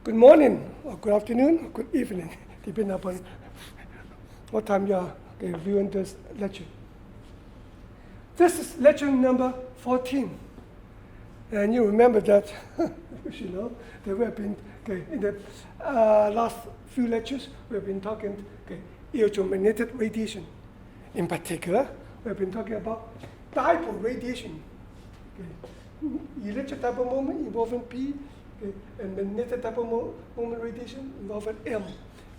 Good morning, or good afternoon, or good evening, depending upon what time you are viewing this lecture. This is lecture number 14. And you remember that, you know, that we have been, in the last few lectures, we have been talking electromagnetic radiation. In particular, we have been talking about dipole radiation. Electric dipole moment involving P, and magnetic dipole moment radiation involving M.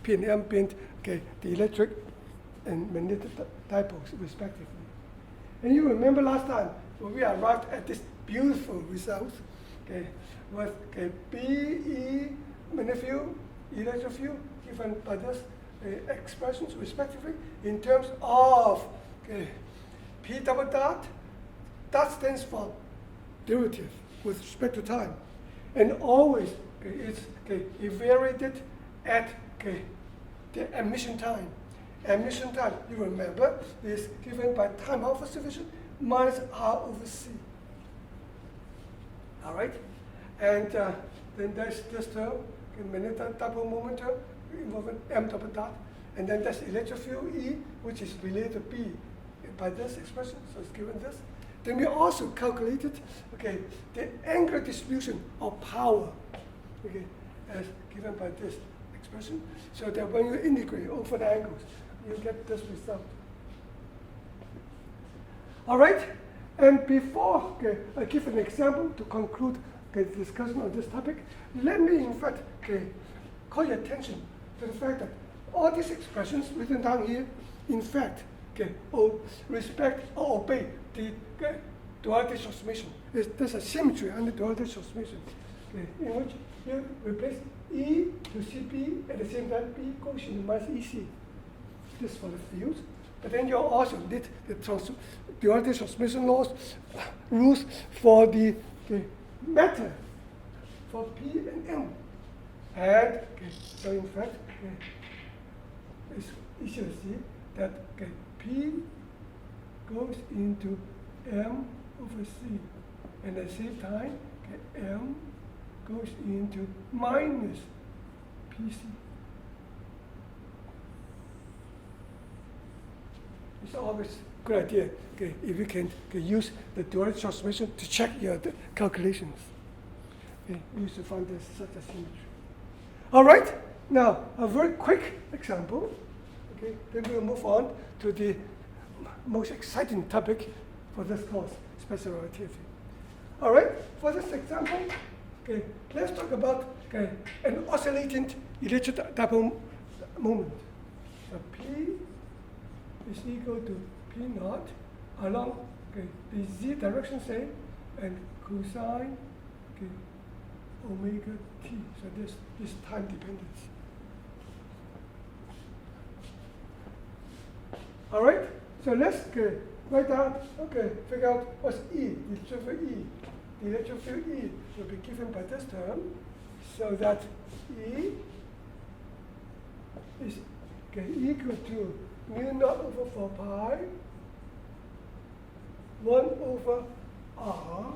P and M being the electric and magnetic dipoles, respectively. And you remember last time when we arrived at this beautiful result, with BE magnetic field, electric field, given by this expressions, respectively, in terms of P double dot. That stands for derivative with respect to time. And always it's evaluated at the emission time. Emission time, you remember, is given by time of observation minus R over C. All right? And then there's this term, magnetic dipole moment term, involving M double dot. And then there's electric field E, which is related to B by this expression, so it's given this. Then we also calculated the angular distribution of power as given by this expression, so that when you integrate over the angles, you get this result. All right? And before I give an example to conclude the discussion on this topic, let me in fact call your attention to the fact that all these expressions written down here, in fact, respect or obey the duality transformation. There's a symmetry under duality transformation, in which you replace E to CB at the same time B goes into minus EC. This is for the fields. But then you also did the duality transformation rules for the matter, for P and M. And so in fact, it's easy to see that P goes into M over C, and at the same time, M goes into minus PC. It's always a good idea if you can use the duality transformation to check your calculations. You should find this such a symmetry. All right, now a very quick example. Then we'll move on to the most exciting topic for this course, special relativity. All right, for this example, let's talk about an oscillating electric dipole moment. So P is equal to P naught along the z direction, say, and cosine omega t. So this time dependence. All right, so let's write down, figure out what's E, the electric field E. The electric field E will be given by this term, so that E is equal to mu naught over 4 pi, 1 over R,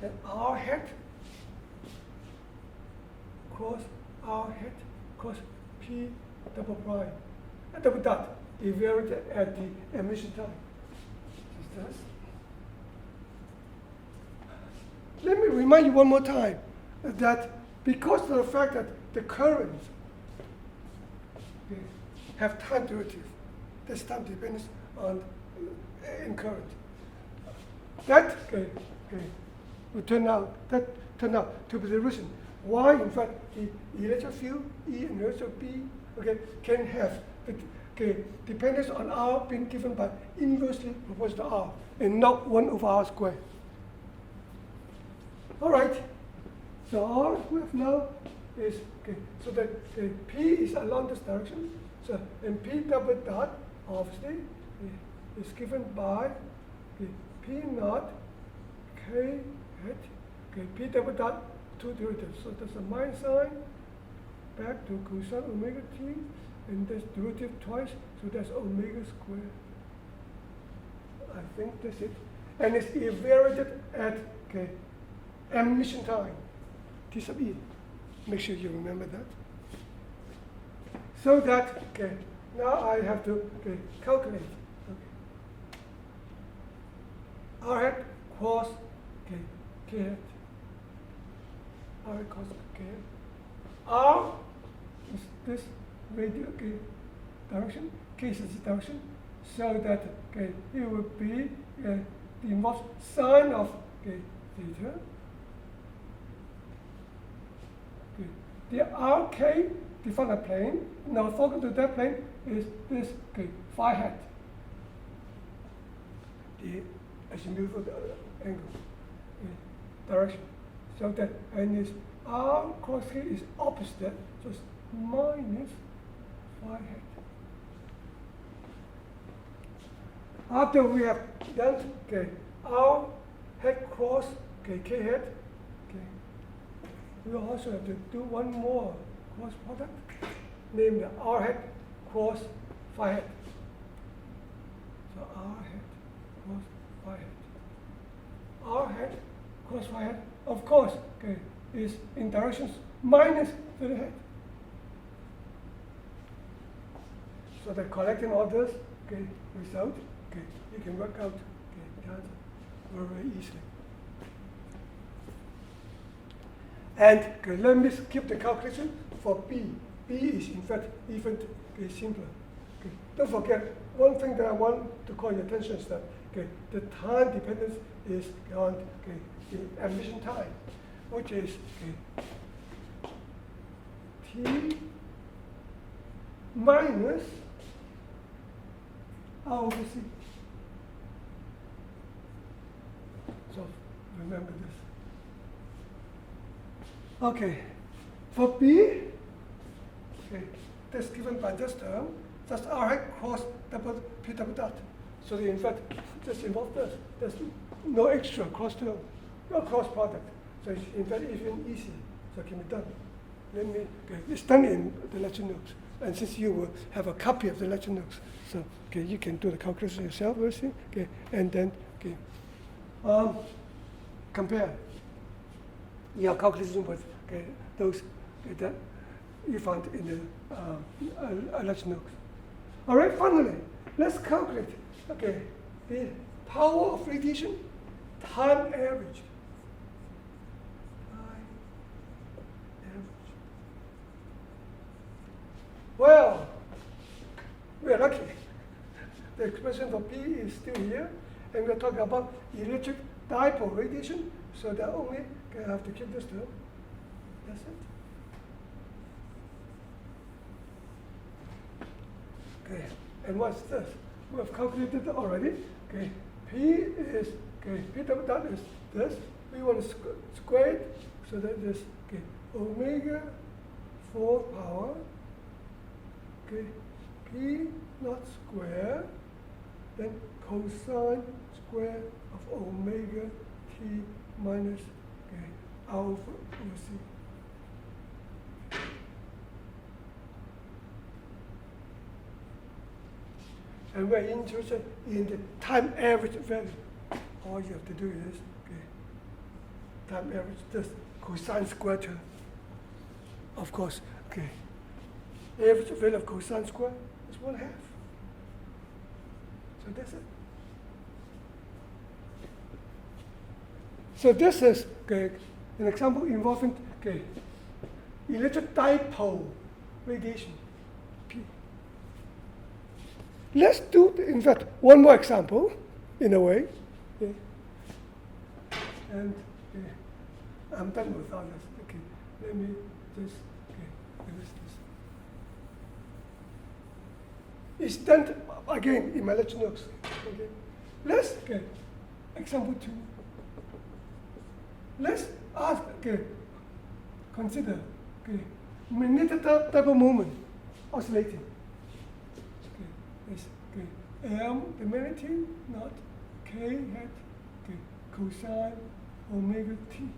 and R hat cross R hat cross P double prime, double dot, evaluated at the emission time. Let me remind you one more time that because of the fact that the currents have time derivative, there's time dependence on in current. That will turn out to be the reason why, in fact, the electric field E and electric B can have dependence on R being given by inversely proportional to R and not 1 over R squared. All right. So all we have now is so that P is along this direction. So and P double dot obviously is given by P naught K hat P double dot 2 derivatives. So there's a minus sign back to cosine omega t, and there's derivative twice, so that's omega squared. I think that's it. And it's evaluated at emission time, T sub E. Make sure you remember that. So that, okay, now I have to calculate. Okay. R hat cross K hat. R hat cross K hat. R is this radial direction, K is this direction, so that it will be the involved sine of theta. The RK define a plane. Now orthogonal to that plane is this phi hat. The azimuth of the angle direction. So that and is R cross K is opposite, so it's minus phi hat. After we have done R hat cross K hat, we also have to do one more cross product, named R hat cross phi hat. So R hat cross phi hat. R hat cross phi hat, of course, is in directions minus theta hat. So the collecting all this result, you can work out the answer very, very easily. And let me skip the calculation for B. B is in fact even simpler. Don't forget, one thing that I want to call your attention is that the time dependence is on the emission time, which is T minus R over C. So remember this. Okay, for B, that's given by this term, that's R hat cross double P double dot. So in fact, just involve this. There's no extra cross term, no cross product. So it's in fact even easy. So it can be done. Let me, it's done in the lecture notes. And since you will have a copy of the lecture notes, so you can do the calculation yourself, and then compare your calculation with those that you found in the lecture notes. All right, finally, let's calculate the power of radiation time average. Well, we are lucky. The expression for P is still here, and we're talking about electric dipole radiation, so that only have to keep this term. That's it. Okay, and what's this? We have calculated it already. P is P double dot is this. We want to square it, so that is omega 4 power. P naught square, then cosine square of omega t minus alpha over c. And we're interested in the time average value. All you have to do is time average this cosine square term. Of course, average value of cosine square is 1/2. So that's it. So this is an example involving electric dipole radiation, P. Let's do, in fact, one more example, in a way. And I'm done with all this. Let me just erase this. It's done again in my lecture notes. Let's example 2. Let's ask consider magnetic dipole moment oscillating. It's M the magnitude, not K hat cosine omega t.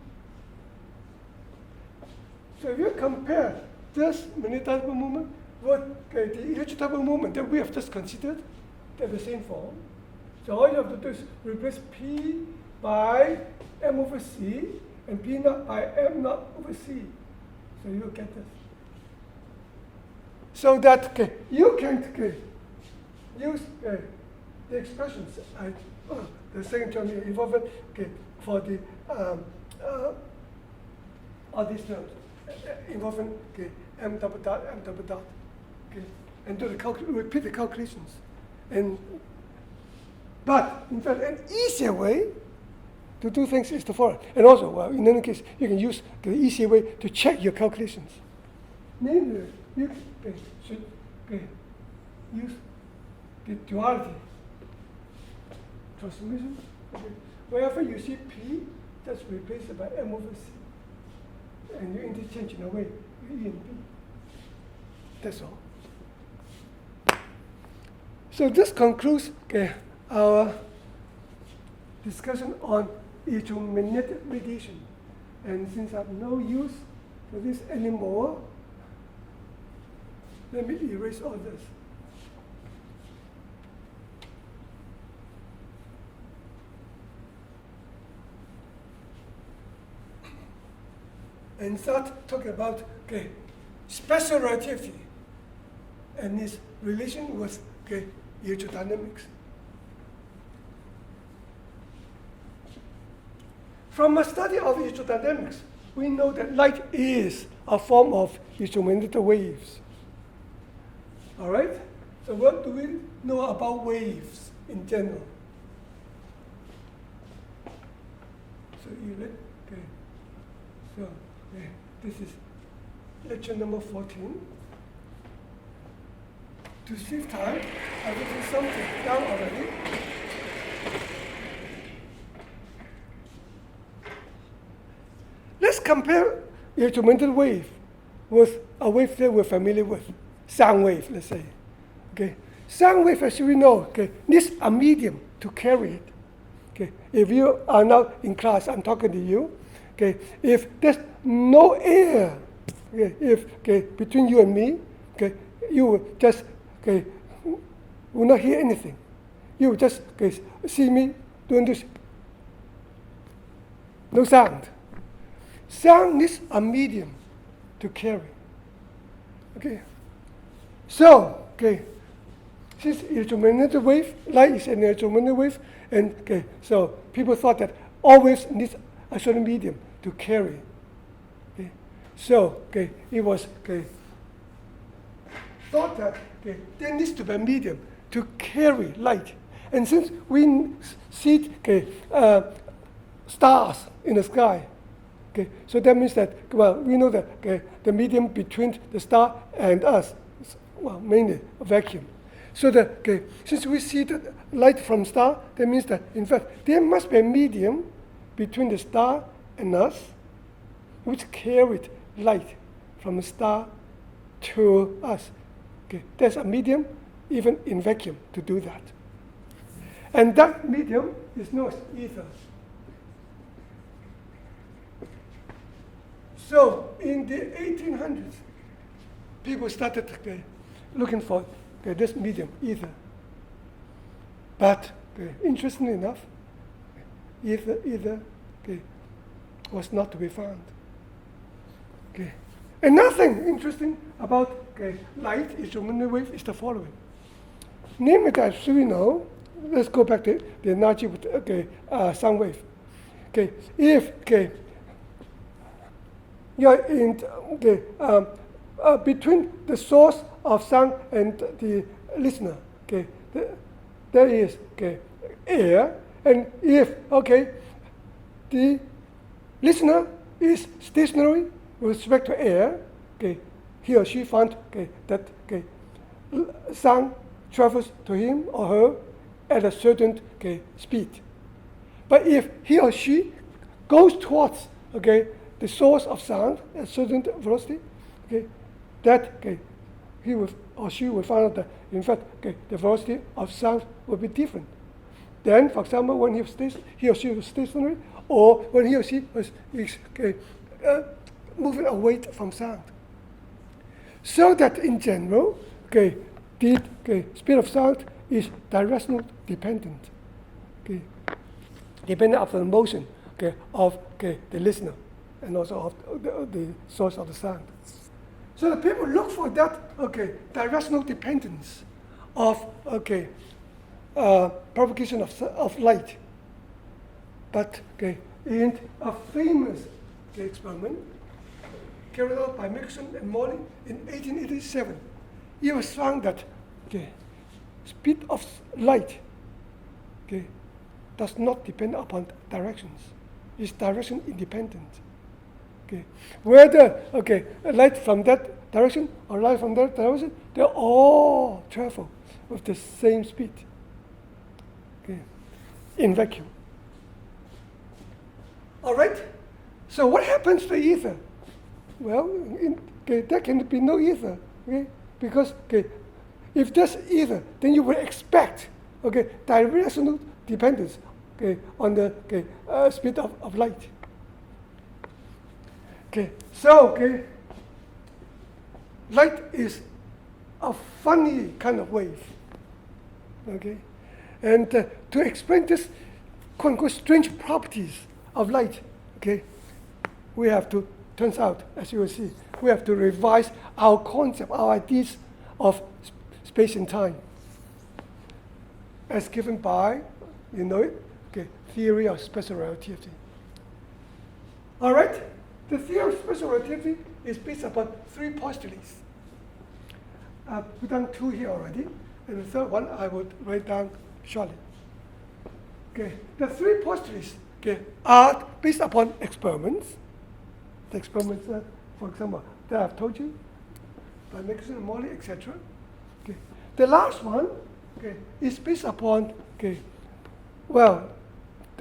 So if you compare this magnetic dipole moment with the electric dipole moment that we have just considered, they're the same form. So all you have to do is replace P by M over C, and P naught by M naught over C. So you get this. So that you can use the expressions the second term involvement for the all these terms involving M double dot, and do repeat the calculations. But in fact, an easier way to do things is the following. And also, well, in any case, you can use the easier way to check your calculations. Namely, you should use the duality transformation. Wherever you see P, that's replaced by M over C. And you interchange in a way, E and B. That's all. So this concludes our discussion on electromagnetic radiation. And since I have no use for this anymore, let me erase all this. And start talking about special relativity and its relation with electrodynamics. From a study of electrodynamics, we know that light is a form of electromagnetic waves. All right? So what do we know about waves in general? So this is lecture number 14. To save time, I've written something down already. Let's compare electromagnetic wave with a wave that we're familiar with, sound wave, let's say. Sound wave, as we know, needs a medium to carry it. If you are now in class, I'm talking to you. If there's no air, between you and me, you will just will not hear anything. You will just see me doing this. No sound. Sound needs a medium to carry. So, since electromagnetic wave, light is an electromagnetic wave, and so people thought that all waves need a certain medium to carry. So, it was thought that there needs to be a medium to carry light. And since we see stars in the sky, so that means that, well, we know that the medium between the star and us is, well, mainly a vacuum. So since we see the light from star, that means that, in fact, there must be a medium between the star and us, which carried light from the star to us. There's a medium, even in vacuum, to do that. And that medium is known as ether. So in the 1800s, people started looking for this medium, ether. But interestingly enough, ether was not to be found. Another thing interesting about light, electromagnetic wave, is the following. Namely, as we know, let's go back to the analogy with sound wave. If you're in between the source of sound and the listener, there is air, and if the listener is stationary with respect to air, he or she found that sound travels to him or her at a certain speed. But if he or she goes towards the source of sound at a certain velocity, that he or she will find out that, in fact, the velocity of sound will be different. Then, for example, when he or she was stationary, or when he or she was moving away from sound. So that in general, the speed of sound is directional dependent, dependent on the motion of the listener and also of the source of the sound. So the people look for that directional dependence of propagation of light. But in a famous experiment carried out by Michelson and Morley in 1887, it was found that speed of light does not depend upon directions. It's direction independent. Whether light from that direction or light from that direction, they all travel with the same speed in vacuum. All right? So what happens to ether? Well, there can be no ether, because if there's ether, then you would expect directional dependence on the speed of light. So light is a funny kind of wave. And to explain this quote-unquote strange properties of light, we have to, turns out, as you will see, we have to revise our concept, our ideas of space and time, as given by, you know it, theory of special relativity. All right? The theory of special relativity is based upon three postulates. We've done two here already, and the third one I would write down shortly. The three postulates are based upon experiments. The experiments, for example, that I've told you, by Michelson and Morley, etc. The last one is based upon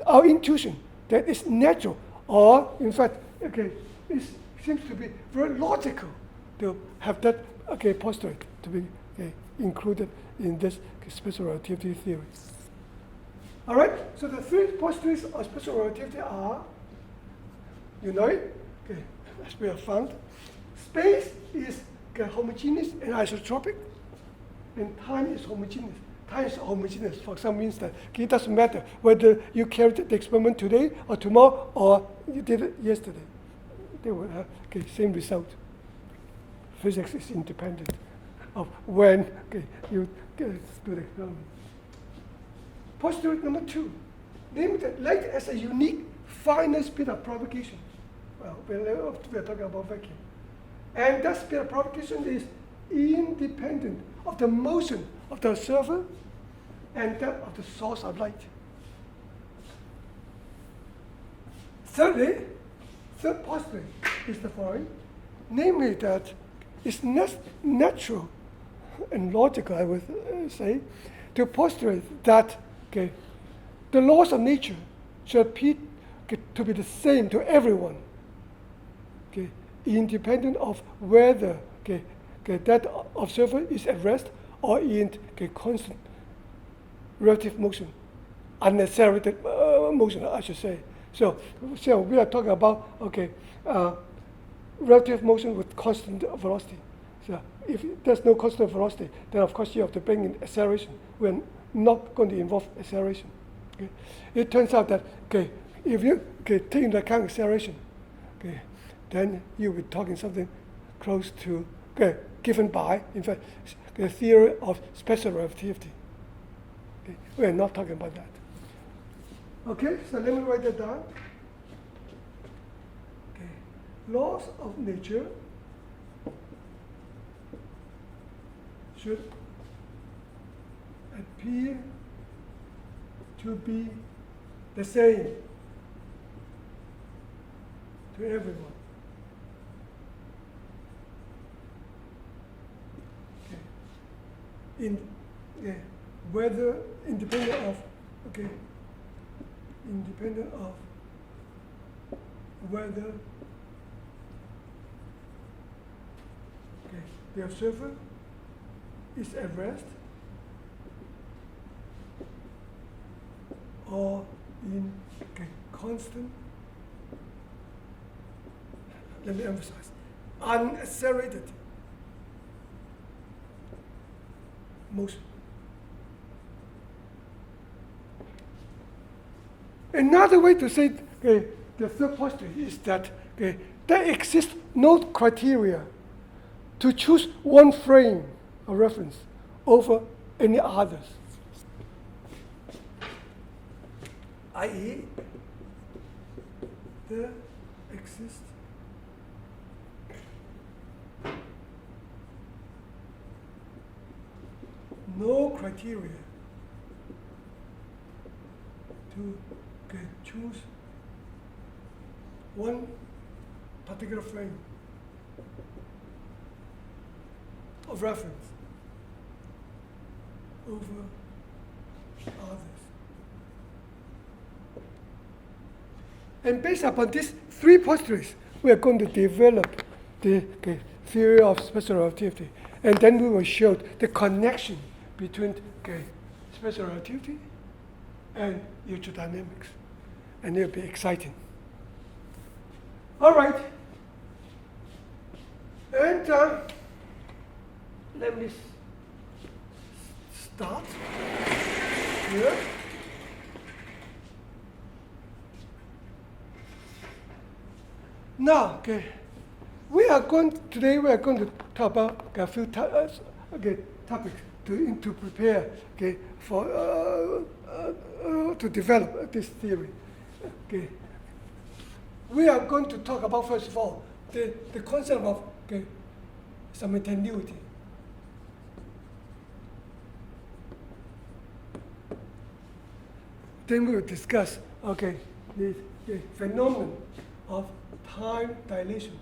our intuition that is natural, or in fact, it seems to be very logical to have that postulate to be included in this special relativity theory. All right. So the three postulates of special relativity are, you know it, as we have found, space is homogeneous and isotropic, and time is homogeneous. Time is homogeneous, for example, means that it doesn't matter whether you carried the experiment today or tomorrow or you did it yesterday. They will have same result. Physics is independent of when you do the experiment. Postulate number two, namely that light has a unique finite speed of propagation. Well, we're talking about vacuum. And that speed of propagation is independent of the motion of the observer and that of the source of light. Thirdly, third postulate is the following, namely that it's natural and logical, I would say, to postulate that the laws of nature should appear to be the same to everyone, independent of whether that observer is at rest or in constant relative motion, unaccelerated motion, I should say. So we are talking about relative motion with constant velocity. So if there's no constant velocity, then of course you have to bring in acceleration. We're not going to involve acceleration. It turns out that if you take into account acceleration, then you'll be talking something close to given by, in fact, the theory of special relativity. We're not talking about that. Okay, so let me write that down. Laws of nature should appear to be the same to everyone. In whether independent of whether the observer is at rest or in constant, let me emphasize, unaccelerated motion. Another way to say okay, the third postulate is that okay, there exists no criteria to choose one frame of reference over any others. I.e., there exists no criteria to choose one particular frame of reference over others. And based upon these three postulates, we are going to develop the theory of special relativity. And then we will show the connection between special relativity and electrodynamics. And it'll be exciting. All right. And let me start here. Now, today we are going to talk about a few topics to prepare for to develop this theory. We are going to talk about, first of all, the concept of simultaneity. Then we will discuss the phenomenon of time dilation.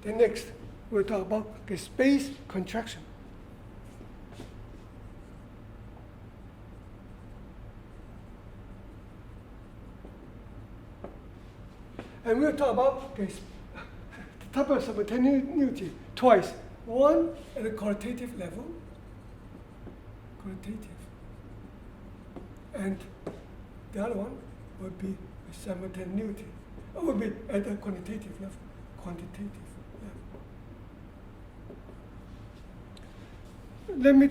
Then next, we'll talk about space contraction. And we'll talk about the type of simultaneity twice. One at a qualitative level, and the other one would be simultaneity. It would be at a quantitative level. Let me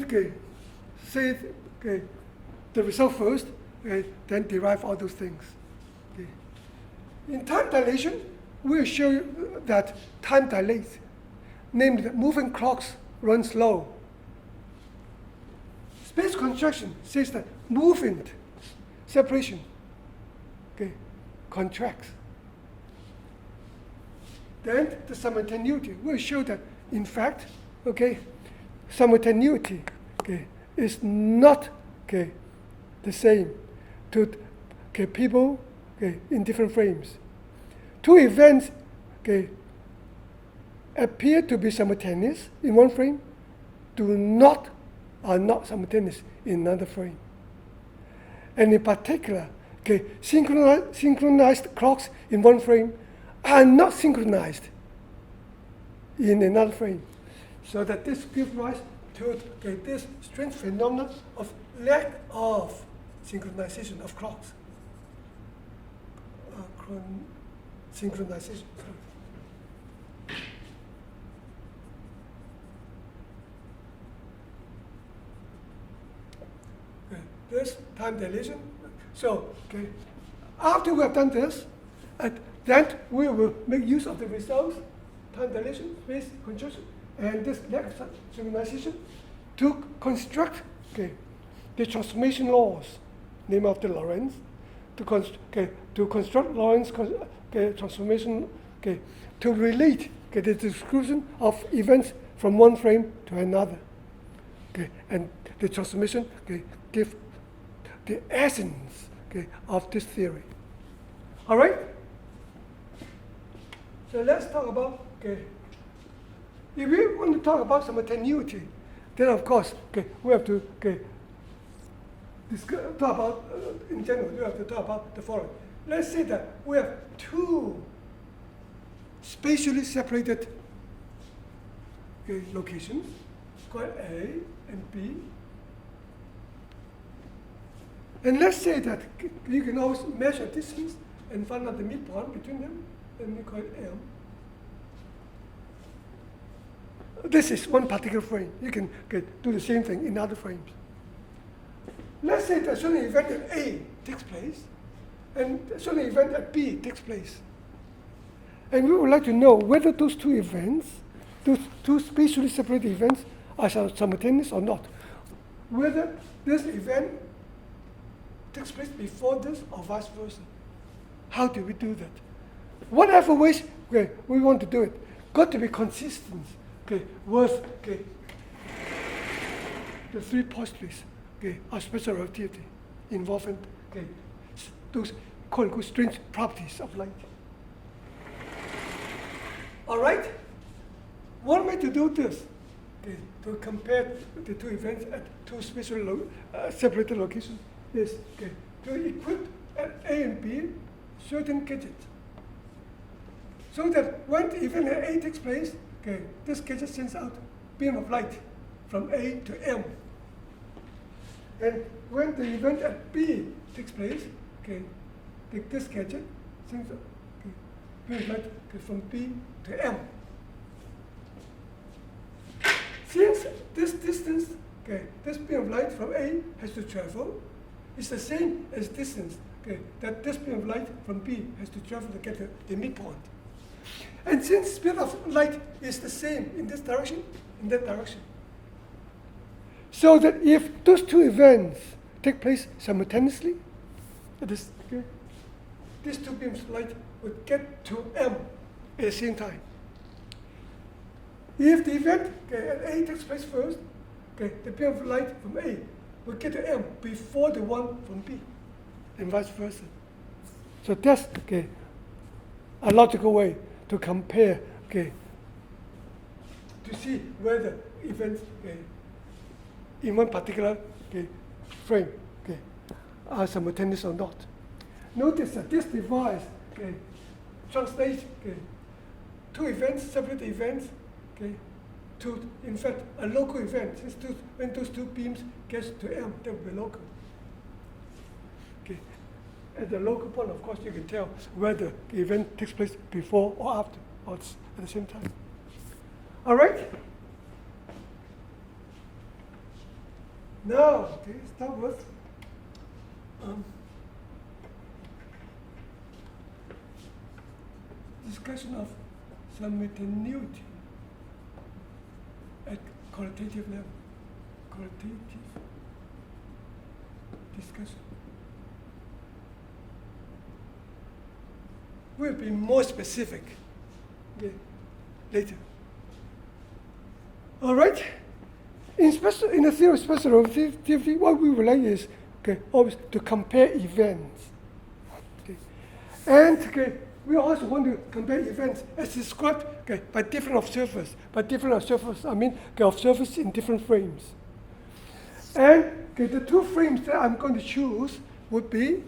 say the result first, then derive all those things. In time dilation, we'll show you that time dilates, namely that moving clocks run slow. Space contraction says that movement, separation, contracts. Then the simultaneity will show that, in fact, simultaneity is not the same to people in different frames. Two events appear to be simultaneous in one frame, are not simultaneous in another frame. And in particular, synchronized clocks in one frame are not synchronized in another frame. So that this gives rise to this strange phenomenon of lack of synchronization of clocks. Synchronization. This time dilation. So, after we have done this, then we will make use of the results, time dilation, space contraction, and this lack of synchronization to construct the transformation laws, name of the Lorentz, to construct Lorentz transformation, to relate the description of events from one frame to another. And the transformation give the essence of this theory. All right? So let's talk about, if we want to talk about simultaneity, then of course, we have to talk about, in general, we have to talk about the following. Let's say that we have two spatially separated locations, called A and B. And let's say that you can always measure distance and find out the midpoint between them, and we call it M. This is one particular frame. You can do the same thing in other frames. let's say that a certain event at A takes place, and a certain event at B takes place. And we would like to know whether those two events, those two spatially separated events, are simultaneous or not. Whether this event takes place before this or vice versa. How do we do that? Whatever ways we want to do it, got to be consistent with the three postulates of special relativity involving those quote-unquote strange properties of light. All right? One way to do this, to compare the two events at two spatially separated locations, is to equip at A and B certain gadgets. So that when the event at A takes place, this gadget sends out beam of light from A to M. And when the event at B takes place, this gadget sends out beam of light from B to M. Since this distance, this beam of light from A has to travel, it's the same as distance that this beam of light from B has to travel to get the midpoint. And since speed of light is the same in this direction, in that direction, so that if those two events take place simultaneously, these two beams of light would get to M at the same time. If the event at A takes place first, the beam of light from A will get to M before the one from B, and vice versa. So that's a logical way to compare, to see whether events in one particular frame are simultaneous or not. Notice that this device translates two events, separate events, to, in fact, a local event. When those two beams get to M, they will be local. At the local point, of course, you can tell whether the event takes place before or after, or it's at the same time. All right? Now, start with discussion of simultaneity at qualitative level. Qualitative discussion. We'll be more specific later. All right? In the theory of special relativity, what we would like is always to compare events. And we also want to compare events as described by different observers. By different observers, I mean observers in different frames. And the two frames that I'm going to choose would be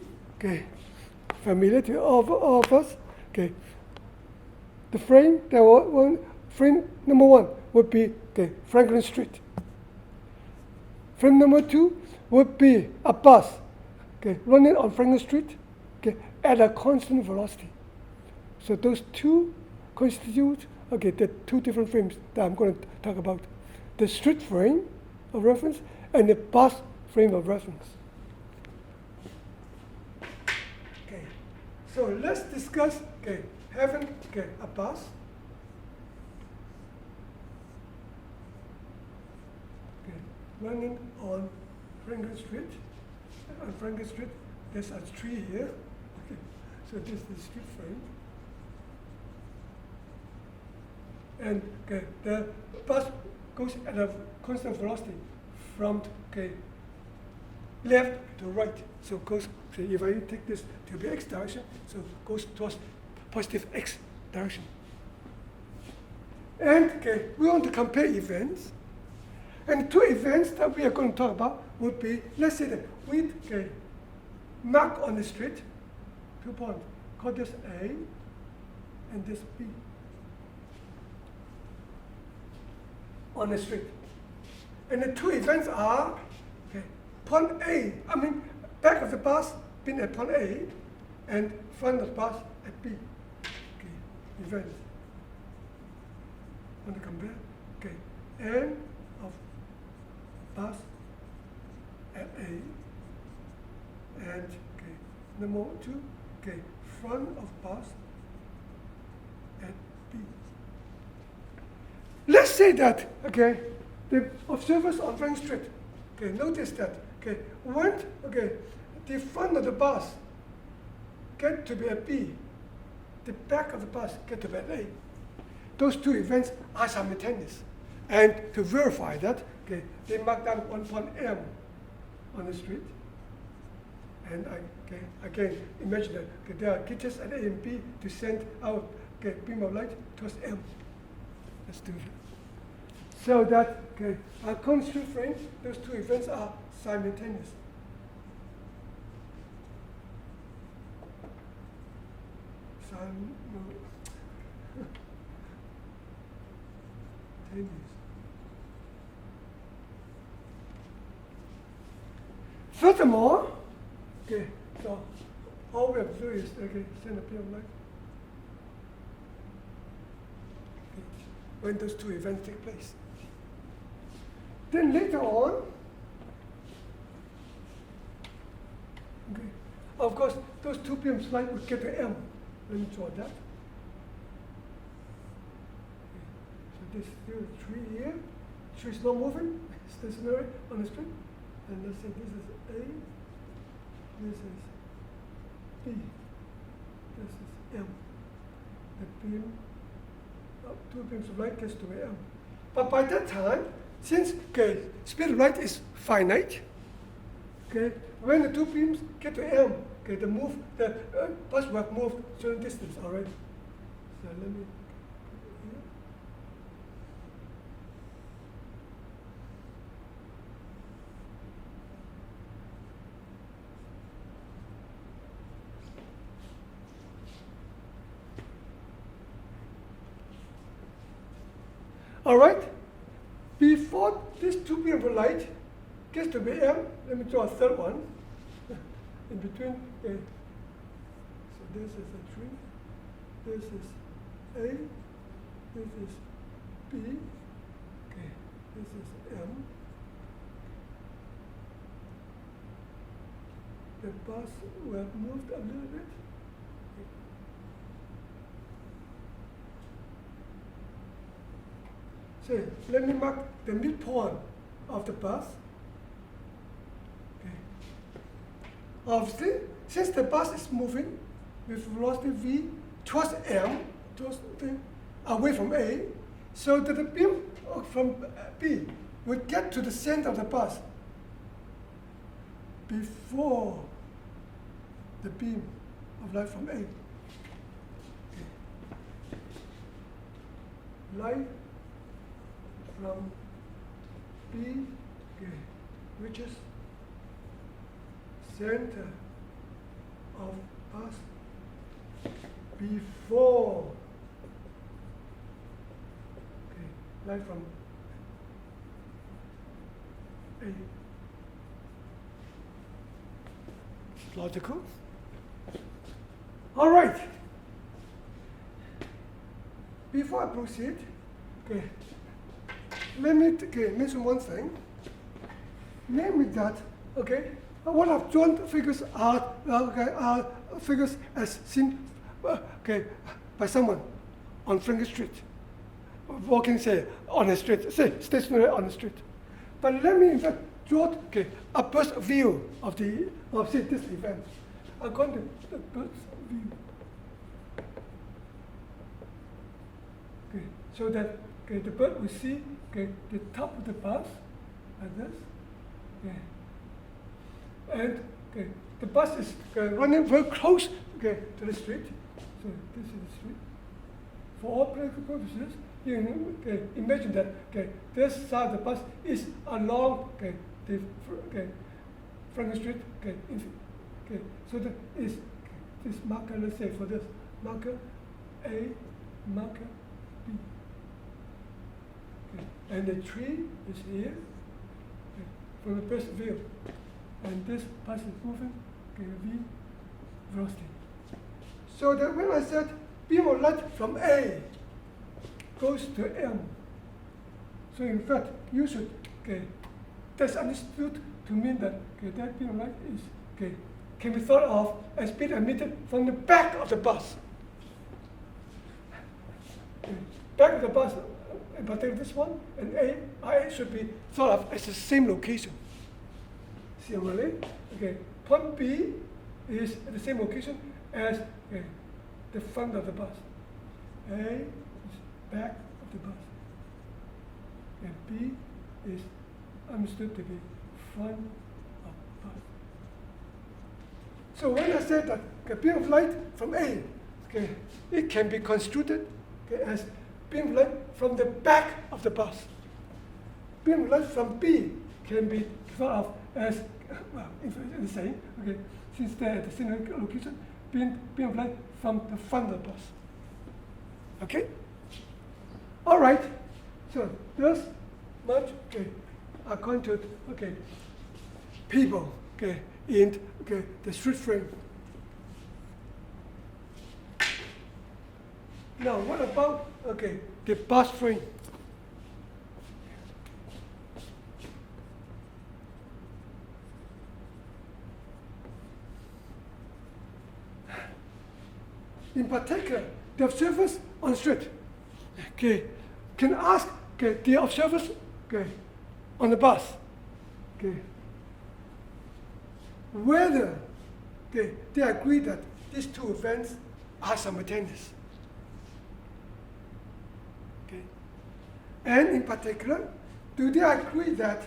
familiar to all of us. The frame, frame number one would be Franklin Street. Frame number two would be a bus running on Franklin Street at a constant velocity. So those two constitute the two different frames that I'm going to talk about. The street frame of reference and the bus frame of reference. So let's discuss having a bus running on Franklin Street. On Franklin Street, there's a tree here. So this is the street frame. And the bus goes at a constant velocity from left to right. So it goes, if I take this to be x direction, so it goes towards positive x direction. And we want to compare events. And two events that we are going to talk about would be, let's say that we mark on the street 2 points. Call this A and this B. On the street. And the two events are point A, back of the bus being at point A, and front of the bus at B. Events. Want to compare? End of bus at A, and number 2, front of bus at B. Let's say that the observers on Frank Street notice that when the front of the bus get to be at B, the back of the bus get to be at A. Those two events are simultaneous. And to verify that, they mark down one point M on the street. And again, imagine that there are gauges at A and B to send out beam of light towards M. Let's do that. So that our cone street frame, those two events are simultaneous. Furthermore, so all we have to do is send a beam of light when those two events take place. Then later on, of course, those two beams of light will get to M. Let me draw that. So this is 3 here. 3 is not moving, stationary on the street. And let's say this is A, this is B, this is M. The beam, two beams of light gets to M. But by that time, since speed of light is finite, when the two beams get to M, the bus will have moved certain distance already. So let me. All right. Before this two beams of light gets to be M, let me draw a third one in between. So this is a tree. This is A. This is B. This is M. The bus will have moved a little bit. So let me mark the midpoint of the bus. Obviously, since the bus is moving with velocity v towards M, away from A, so that the beam from B will get to the center of the bus before the beam of light from A. Light from B reaches center of bus before light from A. Logical? All right. Before I proceed, let me mention one thing. Namely that, what I've drawn figures are figures as seen by someone on Franklin Street, walking, say, on the street, say, stationary on the street. But let me, in fact, draw a burst view of this event. According to the burst view. So that the bird will see the top of the bus like this. And the bus is running very close to the street. So this is the street. For all practical purposes, you imagine that this side of the bus is along the Franklin Street. So that is this marker, let's say for this marker A, marker B. And the tree is here from the first view. And this bus is moving V velocity. So that when I said beam of light from A goes to M, so in fact you should that's understood to mean that that beam of light is can be thought of as being emitted from the back of the bus. Back of the bus, in particular this one, and I should be thought of as the same location. Similarly, point B is at the same location as the front of the bus. A is back of the bus, and B is understood to be front of the bus. So when I said that a beam of light from A, it can be construed as beam of light from the back of the bus. Beam of light from B can be thought of as, well, the same, since they're at the same location, beam of light from the front of the bus. Okay? All right. So this much, according to people, in the street frame. Now, what about the bus frame? In particular, the observers on the street can ask the observers on the bus whether they agree that these two events are simultaneous. And in particular, do they agree that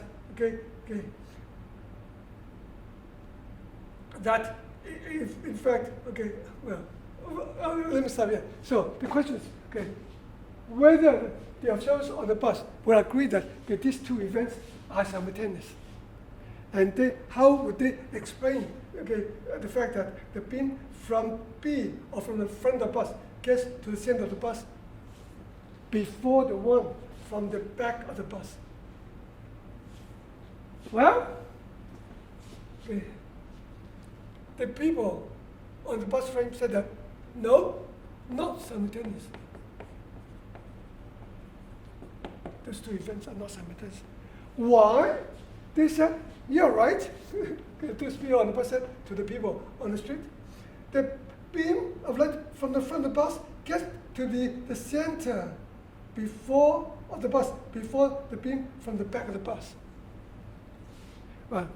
that if in fact let me stop here. So the question is whether the observers on the bus will agree that these two events are simultaneous, and how would they explain the fact that the beam from B or from the front of the bus gets to the center of the bus before the one from the back of the bus? Well, the people on the bus frame said that no, not simultaneous. Those two events are not simultaneous. Why? They said, you're right. Those people on the bus said to the people on the street, the beam of light from the front of the bus gets to the center before of the bus, before the beam from the back of the bus. Well,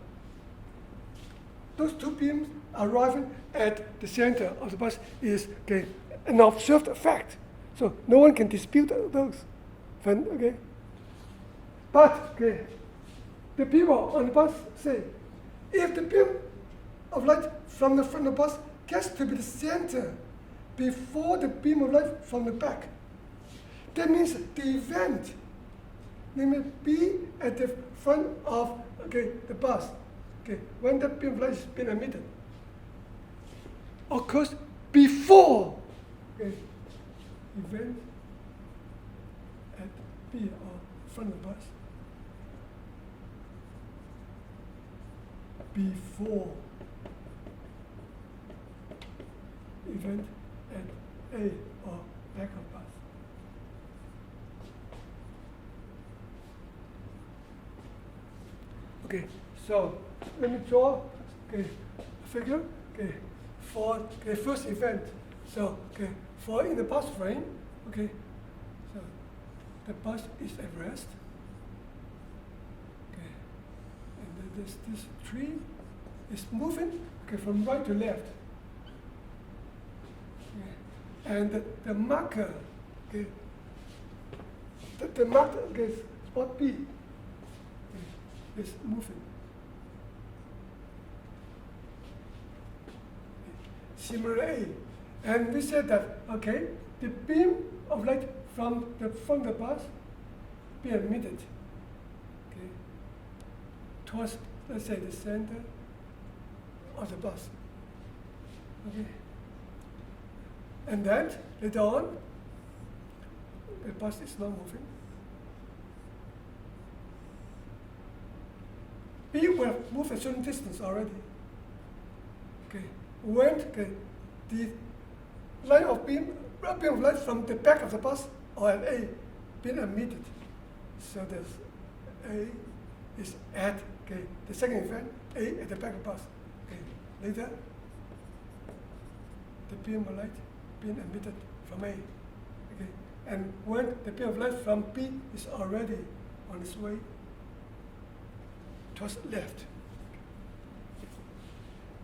those two beams arriving at the center of the bus is an observed fact. So no one can dispute those. But the people on the bus say, if the beam of light from the front of the bus gets to be the center before the beam of light from the back, that means the event, namely be at the front of the bus, when the beam of light is being emitted, occurs before event at B or front of the bus. Before event at A or back of bus. So let me draw a figure for the first event. So for in the bus frame, so the bus is at rest. And then this tree is moving from right to left. And the marker, the marker spot B is moving. Similarly, and we said that the beam of light from the bus be emitted towards, let's say, the center of the bus. And then later on, the bus is not moving. B will have moved a certain distance already. When the line of beam of light from the back of the bus or an A being emitted. So there's A is at the second event, A at the back of the bus. later, the beam of light being emitted from A. Okay? And when the beam of light from B is already on its way towards left.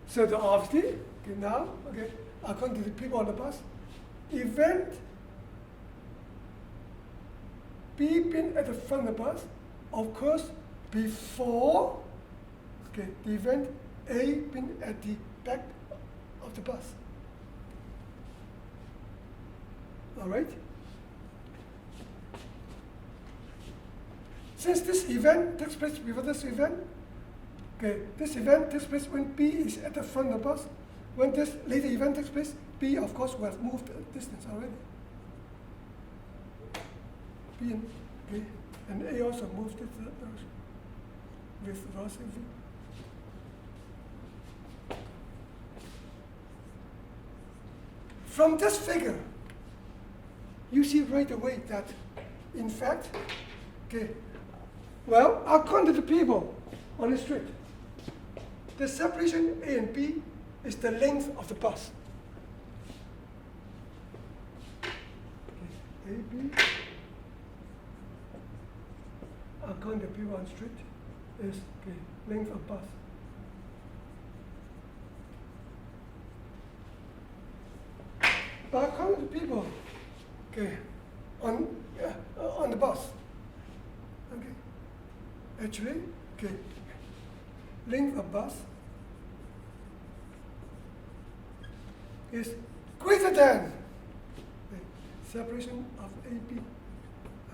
So the obviously, okay, now, okay, according to the people on the bus, event B being at the front of the bus occurs before, okay, the event A being at the back of the bus. All right? Since this event takes place before this event, okay, this event takes place when B is at the front of the bus. When this later event takes place, B, of course, will have moved a distance already. B and, okay, and A also moved it that direction with velocity V. From this figure, you see right away that, in fact, okay, well, according to the people on the street, the separation A and B is the length of the bus. Okay, A, B, according to people on the street, is okay, length of bus. But according to people, okay, on the bus, okay, actually, okay, length of bus is greater than the separation of AB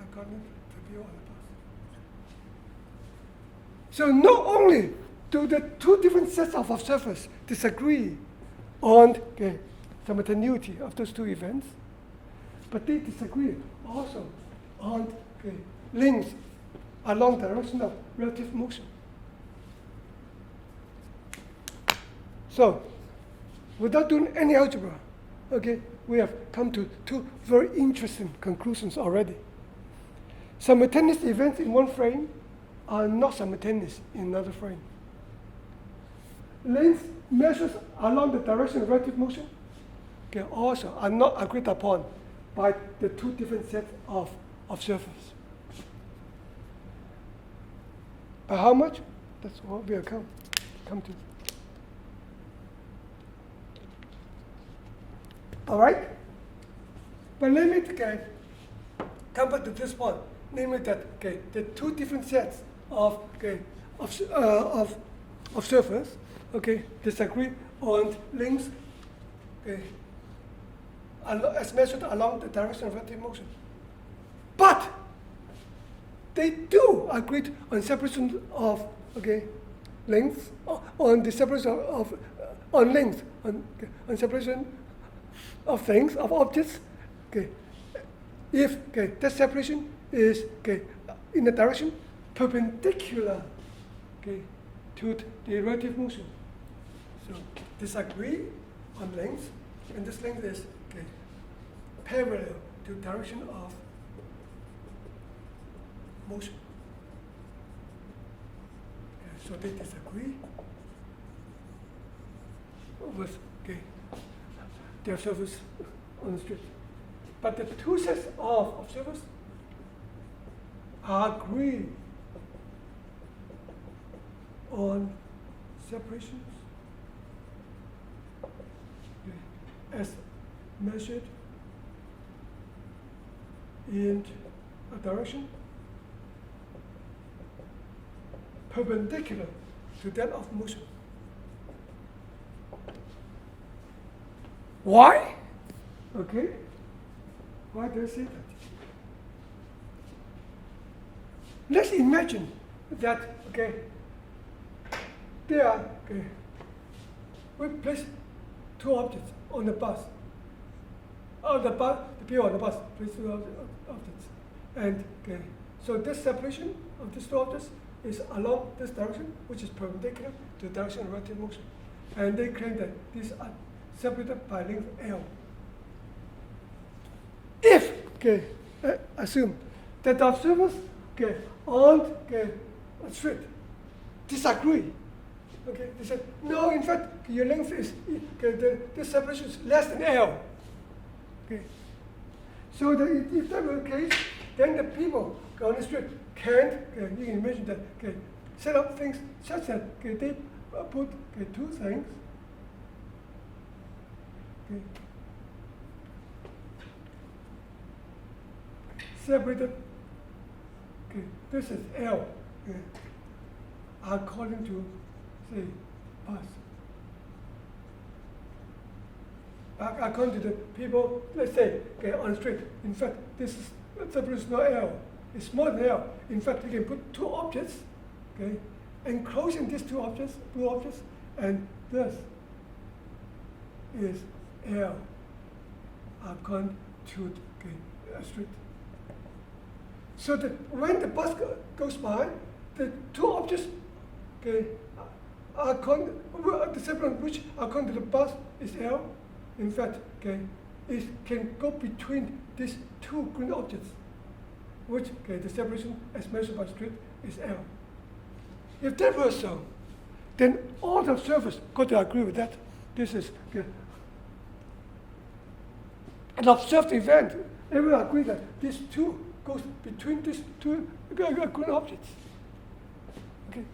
according to people on the bus. So not only do the two different sets of observers disagree on the simultaneity of those two events, but they disagree also on length along the direction of relative motion. So, without doing any algebra, okay, we have come to two very interesting conclusions already. Simultaneous events in one frame are not simultaneous in another frame. Length measures along the direction of relative motion also are not agreed upon by the two different sets of observers. By how much? That's what we'll come to. All right? But let me come back to this one, namely that the two different sets of observers disagree on length as measured along the direction of relative motion. But they do agree on separation of length, on the separation of on length, on separation of things, of objects. If that separation is in the direction perpendicular to the relative motion. So disagree on length, and this length is parallel to direction of motion. So they disagree with the observers on the street. But the two sets of observers agree on separations as measured in a direction perpendicular to that of motion. Why? Why do I say that? Let's imagine that there are we place two objects on the bus. The people on the bus place two objects, and so this separation of these two objects is along this direction, which is perpendicular to the direction of relative motion, and they claim that these are separated by length L. If assume that the observers on a street disagree Okay, they said, no, in fact, your length is, okay, the separation is less than L. Okay. So if that were the case, then the people on the street can't, you can imagine that, set up things such that they put two things. Okay. Separated. Okay, this is L. Okay. According to, say, PHYS. According to the people, let's say, on the street, in fact, this is separation is not L. It's more than L. In fact, you can put two objects, enclosing these two objects, and this is L according to a street. So that when the bus goes by, the two objects, the separation which according to the bus is L, in fact, it can go between these two green objects, which the separation as measured by street is L. If that were so, then all the observers got to agree with that. This is an observed event. Everyone agree that these two goes between these two green objects. Okay,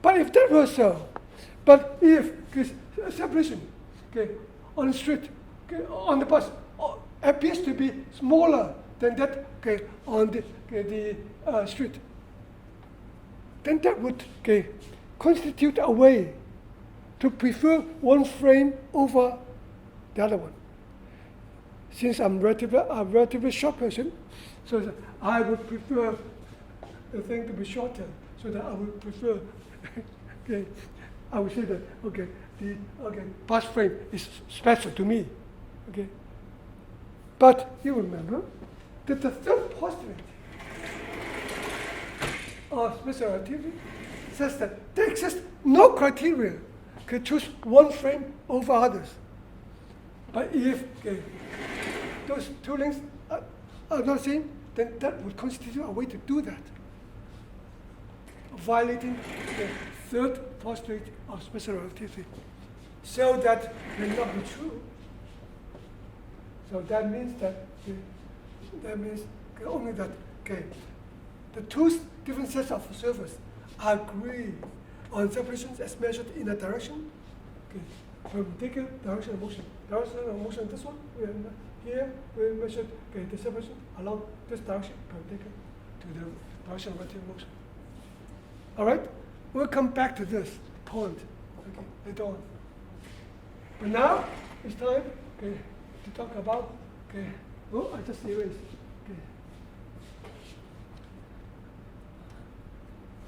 but if that were so, but if this separation, on the street, on the bus, appears to be smaller than that, on the street, then that would constitute a way to prefer one frame over the other one. Since I'm a relatively short person, so that I would prefer the thing to be shorter, so that I would prefer, I would say that, the bus frame is special to me, But you remember that the third postulate of special relativity says that there exists no criteria to choose one frame over others. But if those two lengths are not same, then that would constitute a way to do that, violating the third postulate of special relativity. So that may not be true. So that means that only that the two different sets of observers agree on separations as measured in a direction, perpendicular direction of motion. Direction of motion, this one, here we measured the separation along this direction, perpendicular to the direction of relative motion. All right, we'll come back to this point later on. But now it's time to talk about, I just erased.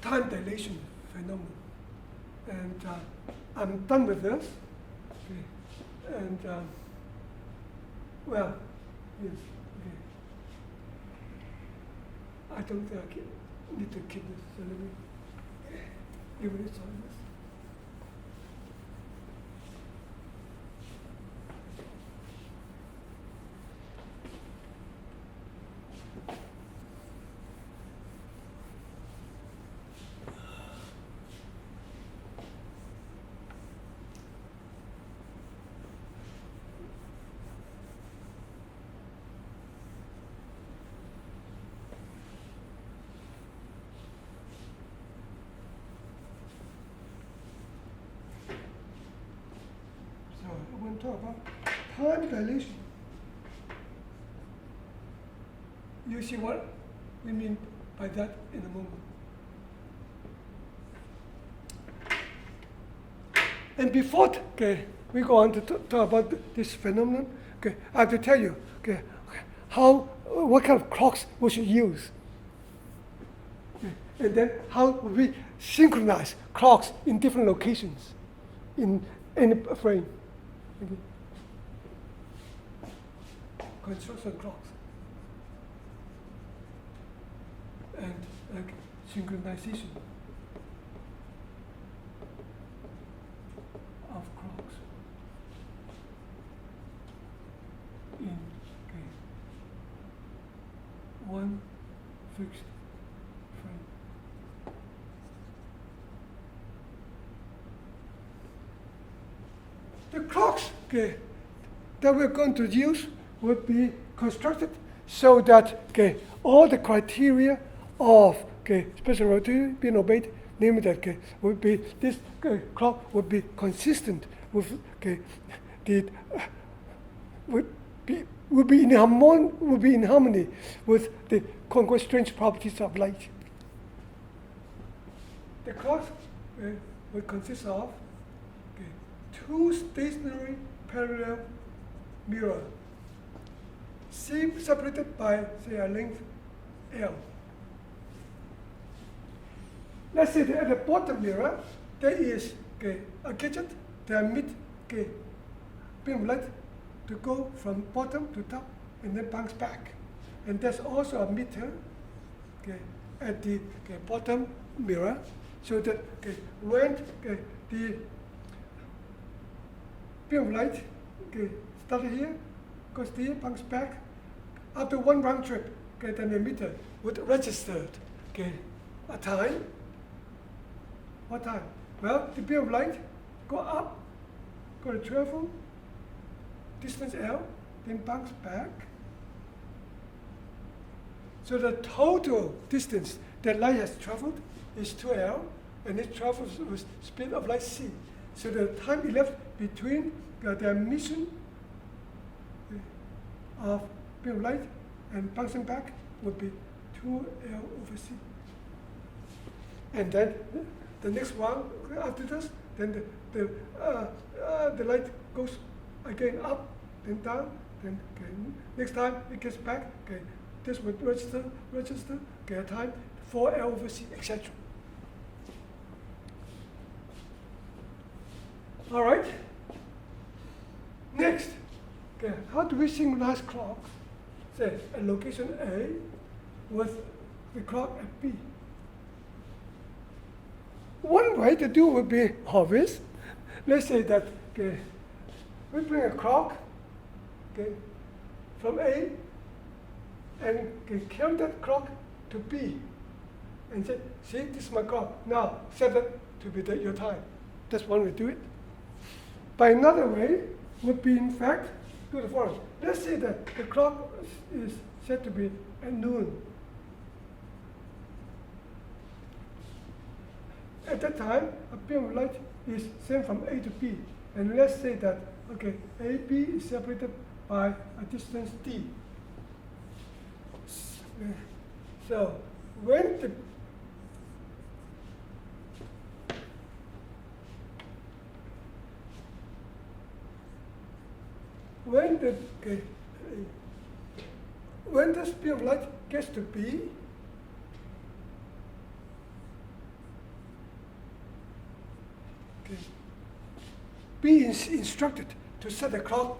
Time dilation phenomenon. And I'm done with this. And, well, yes, I don't think I need to keep this, so let me erase all this. I want to talk about time dilation. You see what we mean by that in a moment. And before we go on to talk about this phenomenon, I have to tell you what kind of clocks we should use. And then how we synchronize clocks in different locations in any frame. Construction clocks and synchronization of clocks in one fixed frame. the clocks that we're going to use will be constructed so that all the criteria of special relativity being obeyed, namely that would be this clock would be consistent with would be in harmony with the quote-unquote strange properties of light. The clock will consist of two stationary parallel mirrors, separated by, say, a length L. Let's say that at the bottom mirror, there is a gadget that emits beam of light to go from bottom to top and then bounce back. And there's also a meter at the bottom mirror, so that when the beam of light started here, goes there, bounce back, after one round trip, then the emitter would register a time. What time? Well, the beam of light go up, go to travel, distance L, then bounce back. So the total distance that light has traveled is 2L, and it travels with speed of light c. So the time elapsed between the emission of beam of light and bouncing back would be 2L over c. And then the next one after this, then the light goes again up, then down, then next time it gets back, this would register a time 4L over c, etc. All right. Next, how do we synchronize clocks? Say at location A with the clock at B. One way to do would be obvious. Let's say that we bring a clock from A and carry that clock to B and say, see, this is my clock. Now set it to be your time. That's one way to do it. But another way would be, in fact, do the following. Let's say that the clock is set to be at noon. At that time, a beam of light is sent from A to B. And let's say that, AB is separated by a distance d. So when the speed of light gets to B, B is instructed to set the clock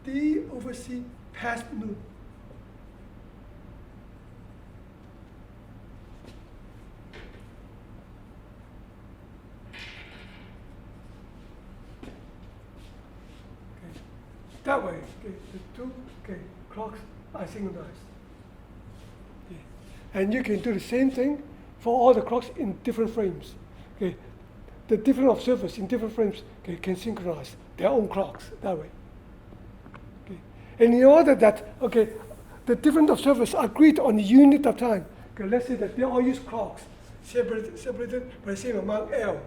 D over C past noon. That way, the two clocks are synchronized. And you can do the same thing for all the clocks in different frames. The different observers in different frames can synchronize their own clocks that way. And in order that the different observers agreed on the unit of time, let's say that they all use clocks separated by the same amount L,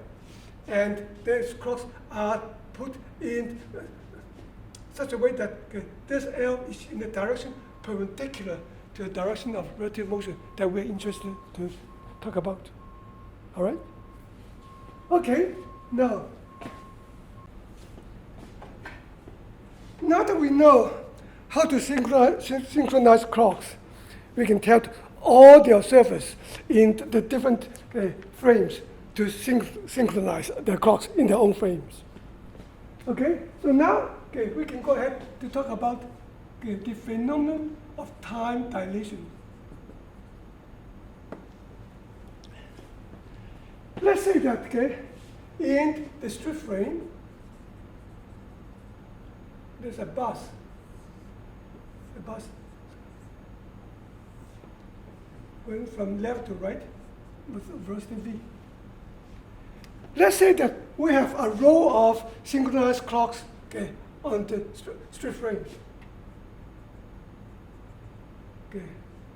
and these clocks are put in such a way that this L is in the direction perpendicular to the direction of relative motion that we're interested to talk about. All right? Okay, now that we know how to synchronize clocks, we can tell all the observers in the different frames to synchronize their clocks in their own frames. Okay, so now we can go ahead to talk about the phenomenon of time dilation. Let's say that in the straight frame, there's a bus. Going from left to right with velocity v. Let's say that we have a row of synchronized clocks, okay, on the street frame. Okay,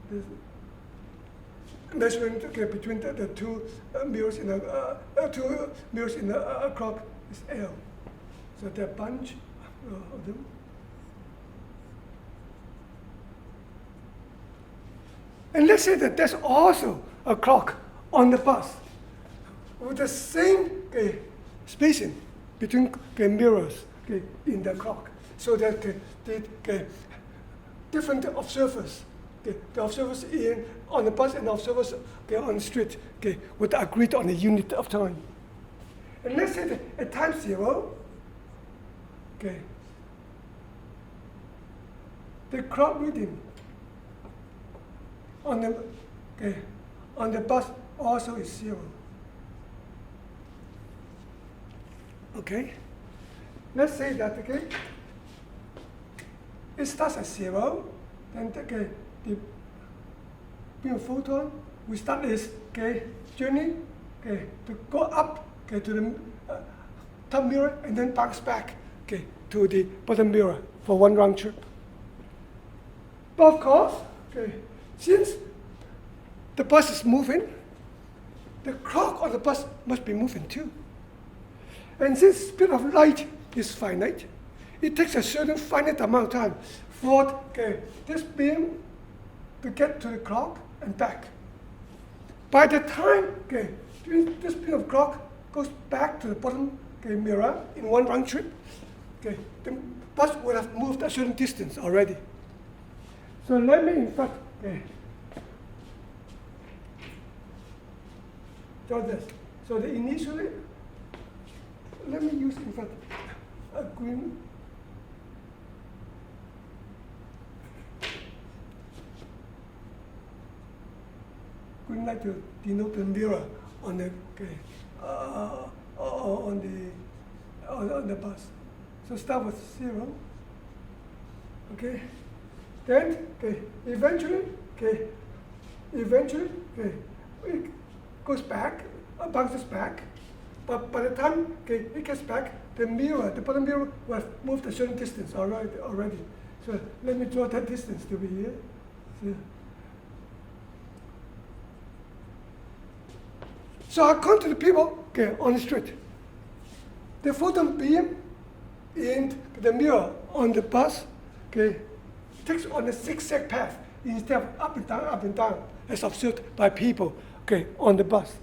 this measurement, okay, between the two mirrors in a clock is L. So there are a bunch of them. And let's say that there's also a clock on the bus with the same spacing between mirrors in the clock, so that the different observers, the observers on the bus and the observers on the street would agree on a unit of time. And let's say that at time 0, the clock reading on the bus also is 0. Okay, let's say that it starts at 0, then the beam of photon we start its journey to go up to the top mirror and then bounce back to the bottom mirror for one round trip. But of course, since the bus is moving, the clock on the bus must be moving too. And since speed of light is finite, it takes a certain finite amount of time for this beam to get to the clock and back. By the time this beam of clock goes back to the bottom mirror in one round trip, the bus would have moved a certain distance already. So let me in fact draw this. So initially, let me use in fact a green light to denote the mirror on the on the bus. So start with 0. Okay. Then eventually it goes back, bounces back. But by the time it gets back, the bottom mirror will have moved a certain distance already. So let me draw that distance to be here. So according to the people on the street, the photon beam in the mirror on the bus takes on a zigzag path instead of up and down, as observed by people on the bus.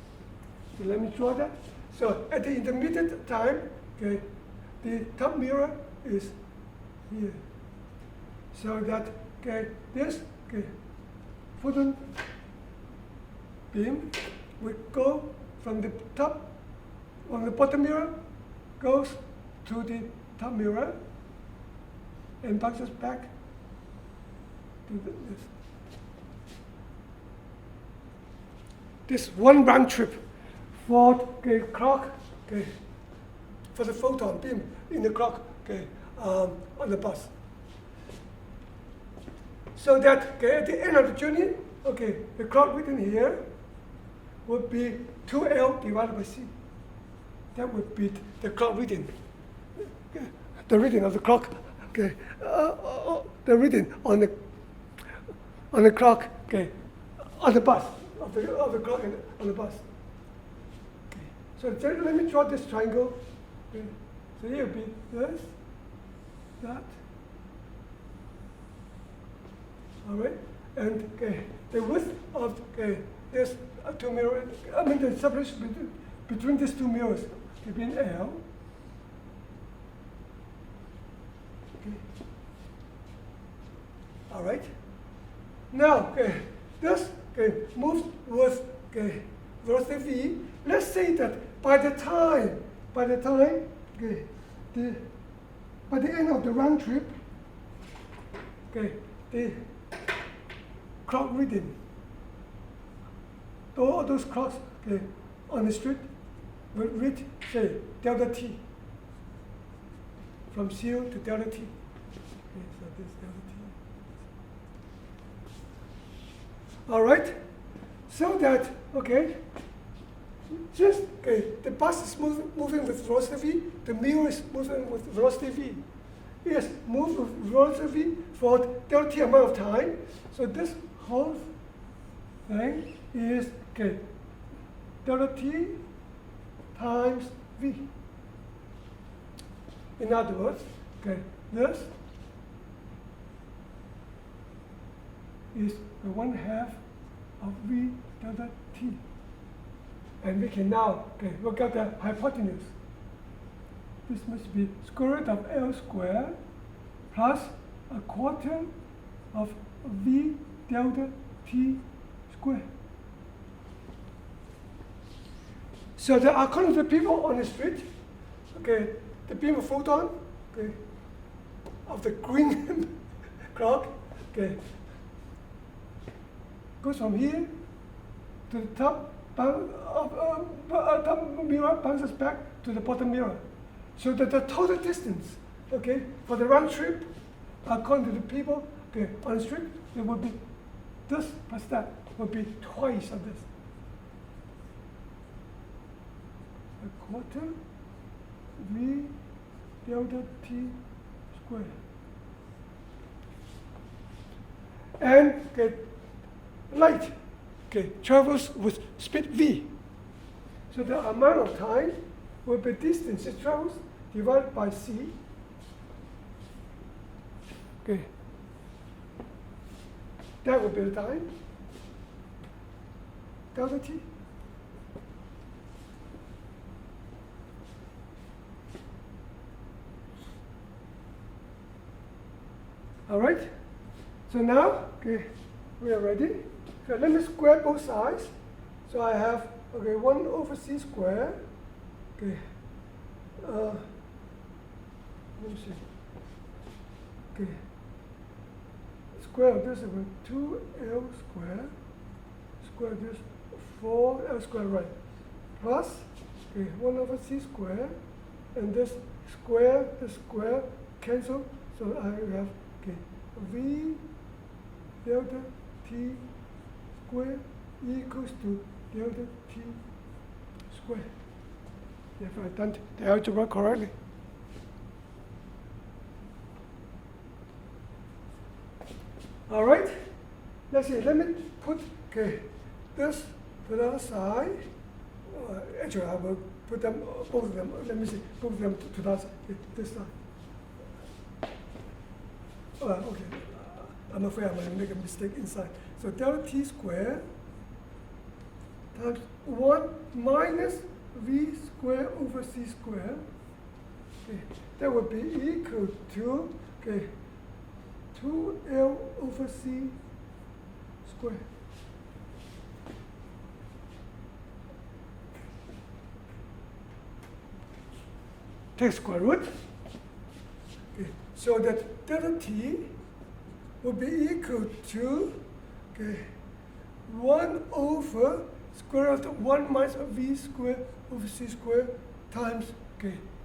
So let me draw that. So at the intermediate time, the top mirror is here. So that this photon beam will go from the top, on the bottom mirror, goes to the top mirror, and bounces back to this. This one round trip for the clock, for the photon beam in the clock on the bus. So that at the end of the journey, the clock written here would be 2L divided by C. That would be the clock reading. The reading of the clock, the reading on the clock, on the bus, of the clock on the bus. So let me draw this triangle. So here would be this, that. All right, and the width of this two mirrors, the separation between these two mirrors between L. All right. Now, this moves with velocity v. Let's say that by the end of the round trip, the clock reading, all those clocks on the street will read, say, delta t, from 0 to delta t. So this delta t. All right, so that, since the bus is moving with velocity v, the mirror is moving with velocity v. It has moved with velocity v for delta t amount of time. So this whole thing is delta t times v. In other words, this is the 1/2 of v delta t. And we can now work out the hypotenuse. This must be square root of L squared plus 1/4 of v delta t squared. So that according to the people on the street, the beam of photon of the green clock goes from here to the top top mirror, bounces back to the bottom mirror. So that the total distance for the round trip, according to the people on the street, it would be this plus that would be twice of this. 1/4 v delta t squared. And light travels with speed v. So the amount of time will be distance it travels divided by c. That will be the time. Delta t. All right. So now, we are ready. So let me square both sides. So I have 1/c squared. Let me see. Square of this is 2L squared. Square of this 4L squared, right? Plus 1/c squared, and this square cancel. So I have v delta t squared equals to delta t squared. If I've done the algebra correctly. All right. Let's see. Let me put this to the other side. Actually, I will put them both of them. Let me see. Both of them to the other side. This side. Okay. I'm afraid I'm going to make a mistake inside. So delta t squared times 1 minus v squared over c squared. That would be equal to 2L over c squared. Take square root. So that delta t will be equal to 1 over square root of 1 minus v squared over c squared times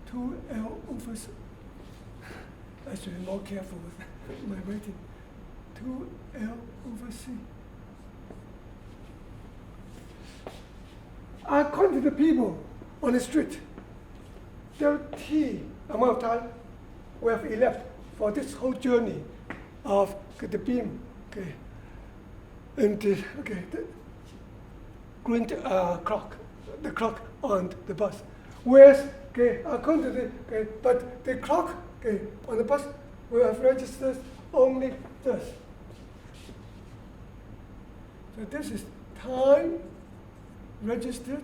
2L over c. I should be more careful with my writing. 2L over c. According to the people on the street, delta t amount of time we have elapsed for this whole journey of the beam, and the green clock, the clock on the bus. Whereas, according to but the clock on the bus will have registered only this. So this is time registered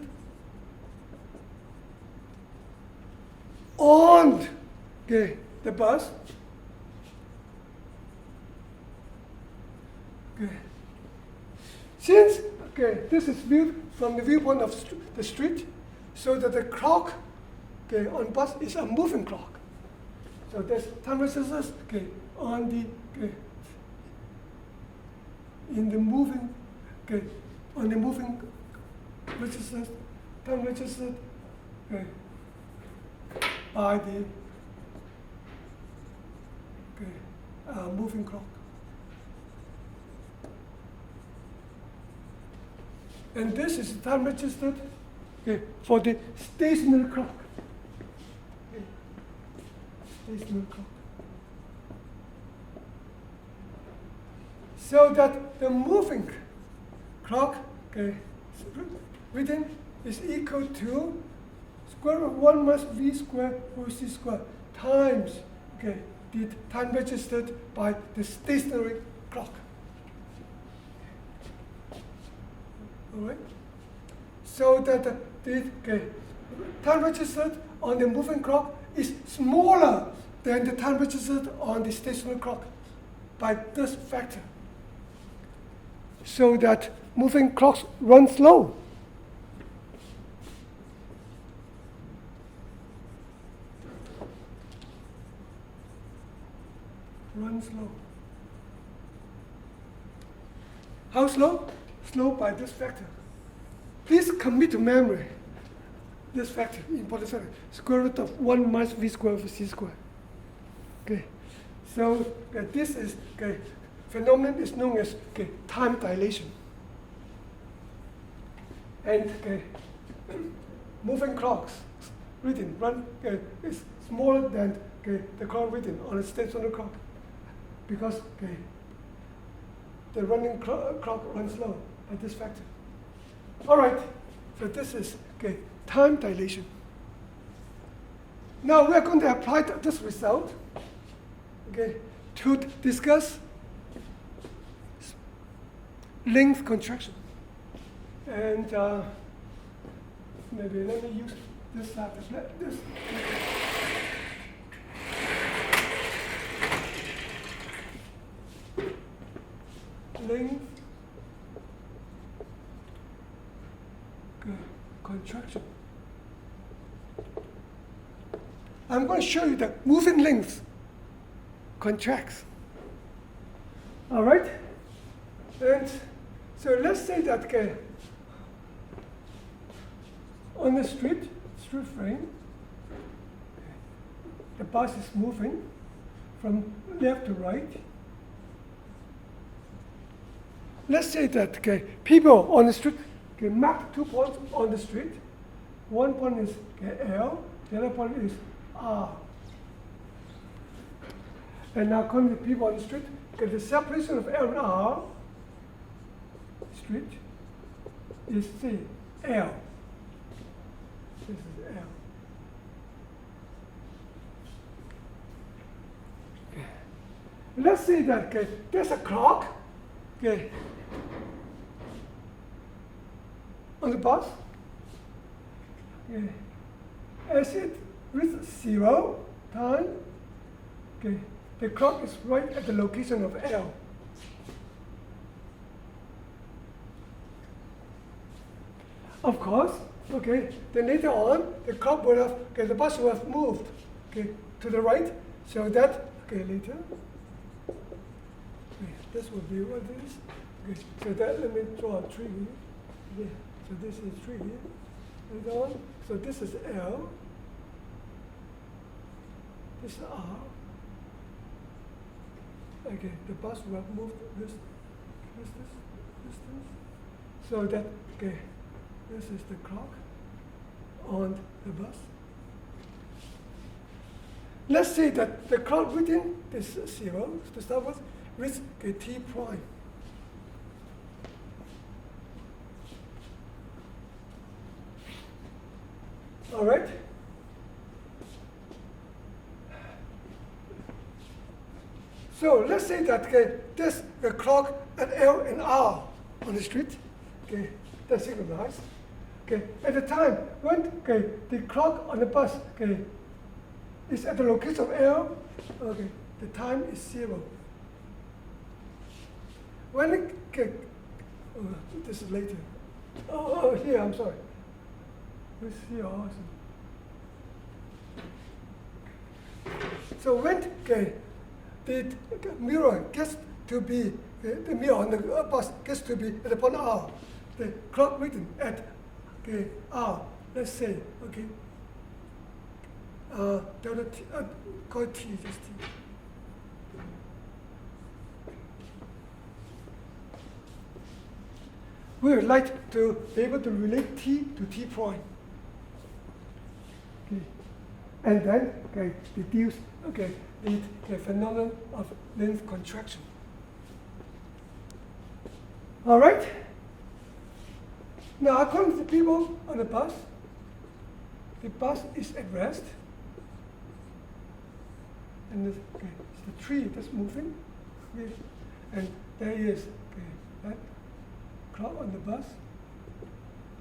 on the bus. Since this is viewed from the viewpoint of the street, so that the clock on bus is a moving clock. So there's time registers on the in the moving on the moving registers, time registered by the moving clock. And this is time registered okay, for the stationary clock. Okay. Stationary clock. So that the moving clock, okay, written is equal to square root of 1 minus v squared over c squared times, okay, the time registered by the stationary clock. All right? So that the time registered on the moving clock is smaller than the time registered on the stationary clock by this factor. So that moving clocks run slow. Run slow. How slow? Slow by this factor. Please commit to memory this factor, important factor, square root of 1 minus v squared over c squared. Okay. So this is phenomenon is known as time dilation. And moving clocks reading is smaller than the clock reading on a stationary clock because the running clock runs slow by this factor. All right, so this is time dilation. Now we're going to apply this result to discuss length contraction. And maybe let me use this side. This. Length contraction. I'm going to show you that moving length contracts. All right? And so let's say that on the street frame, the bus is moving from left to right. Let's say that people on the street mark 2 points on the street. One point is L, the other point is R. And now according to people on the street, the separation of L and R street is C, L. This is L. Let's say that there's a clock on the bus. As it reaches 0 time, the clock is right at the location of L. Of course, then later on, the clock would have, the bus would have moved, to the right, so that, later, this will be what it is. So that, let me draw a tree here. So this is 3 here. Later on, so this is L. This is R. The bus will have moved this distance. So that, this is the clock on the bus. Let's say that the clock reading is 0 to start with T prime. All right? So let's say that there's a clock at L and R on the street. That's synchronized. At the time when the clock on the bus is at the location of L, the time is 0. When this is later. Oh, here, I'm sorry. This here also. So when the mirror gets to be, the mirror on the bus gets to be at the point R, the clock reading at R, let's say, delta T, call it T, just T. We would like to be able to relate T to T prime. and then deduce the phenomenon of length contraction. All right? Now, according to the people on the bus is at rest. And it's the tree that's moving. And there is that clock on the bus.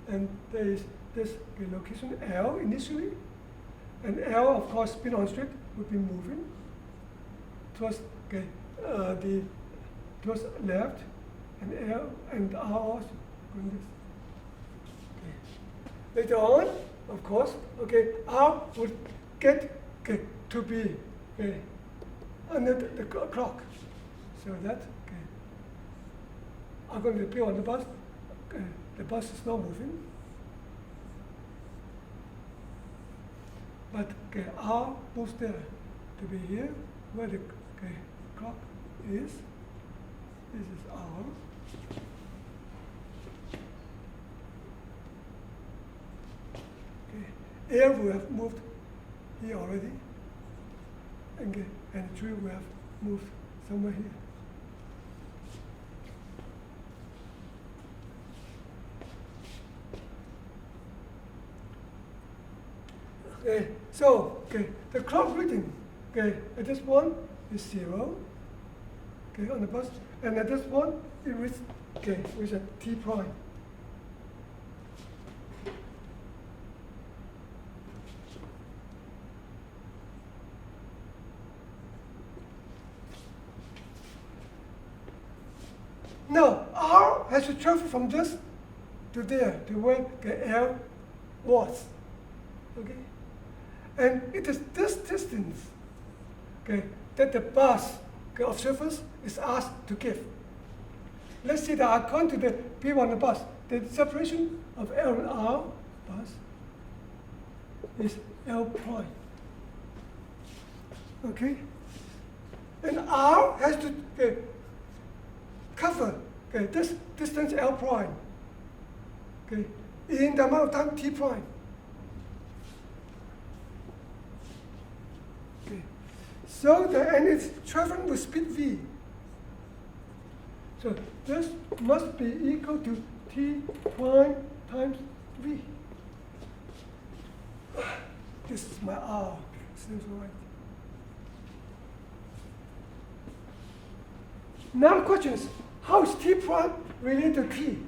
And there is this location L initially. And L, of course, spin on street would be moving towards towards left, and L and R also going this. Later on, of course, R would get to be under the clock. So that according to the people on the bus is not moving. But R moves there to be here, where the clock is. This is R. Air will have moved here already, and the tree will have moved somewhere here. So the clock reading at this one is 0 on the bus, and at this one it reads with a T prime. Now R has to travel from this to there, to where L was. And it is this distance that the bus observers is asked to give. Let's see that according to the people on the bus, the separation of L and R bus is L prime. And R has to cover this distance L prime in the amount of time T prime. So and it's traveling with speed v. So this must be equal to T prime times v. This is my R. Seems right. Now the question is, how is T prime related to T?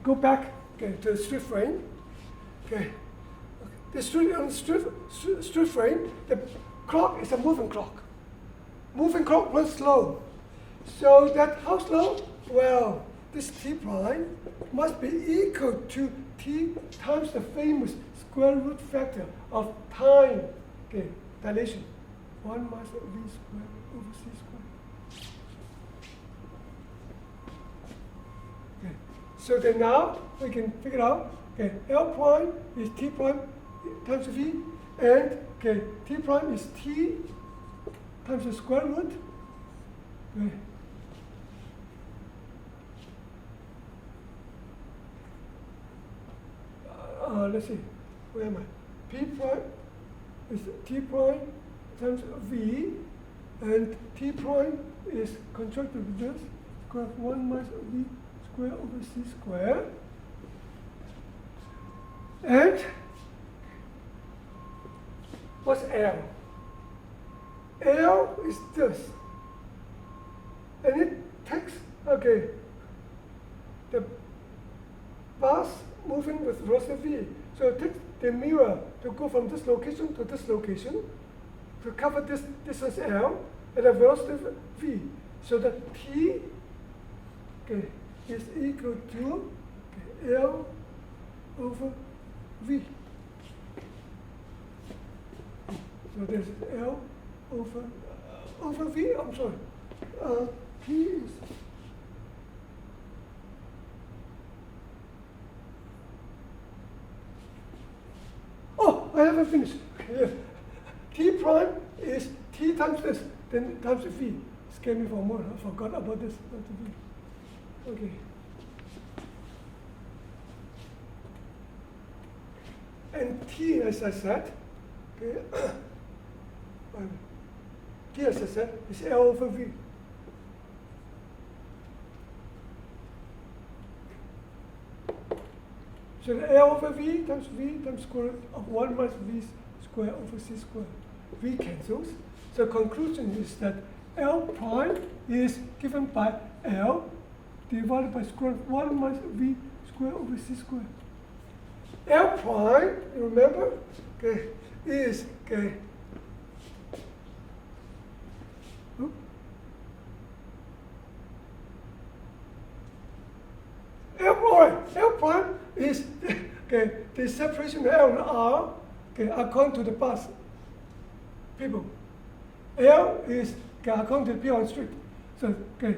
Go back to the street frame. The street frame, the clock is a moving clock. Moving clock runs slow. So that how slow? Well, this T prime must be equal to T times the famous square root factor of time dilation. 1 minus V squared over C squared. So then now we can figure out L prime is T prime times V, and T prime is T times the square root. Let's see, where am I? P prime is T prime times V, and T prime is contracted with this, square of 1 minus V square over C square. And what's L? L is this. And it takes, the bus moving with velocity v. So it takes the mirror to go from this location to this location to cover this distance L at a velocity v. So that T is equal to L over V. So this is L over V, I'm sorry. P is I haven't finished. T prime is T times this, then times V. Scared me for a moment, I forgot about this. Okay. And T, as I said, Okay. P as I said is L over V. So the L over V times square root of 1 minus V squared over C squared. V cancels. So conclusion is that L prime is given by L divided by square root of 1 minus V squared over C squared. L prime, you remember, okay, is okay. L prime is okay, the separation of L and R, okay, according to the bus people. L is okay, according to the people on the street. So okay,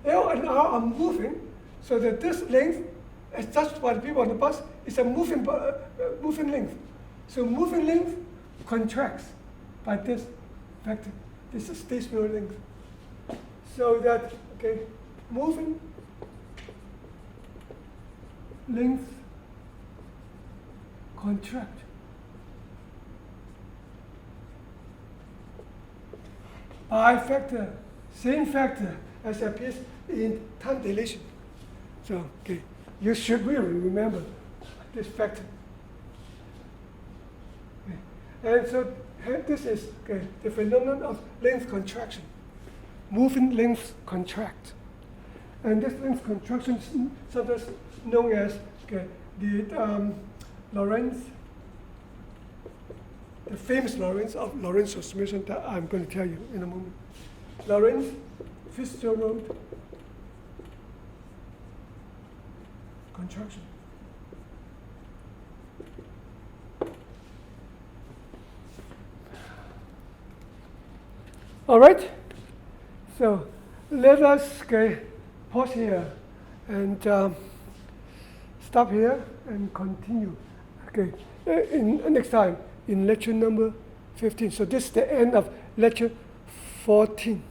L and R are moving, so that this length, as judged by the people on the bus, is a moving length. So moving length contracts by this factor. This is stationary length. So that okay, moving length contract by factor, same factor as appears in time dilation. So okay, you should really remember this factor. Okay. And so this is okay, the phenomenon of length contraction. Moving lengths contract. And this length contraction is sometimes known as okay, the Lorentz, the famous Lorentz of Lorentz transformation that I'm going to tell you in a moment. Lorentz Fitzgerald contraction. All right. So let us pause here and stop here and continue. Okay. In next time in lecture number 15. So this is the end of lecture 14.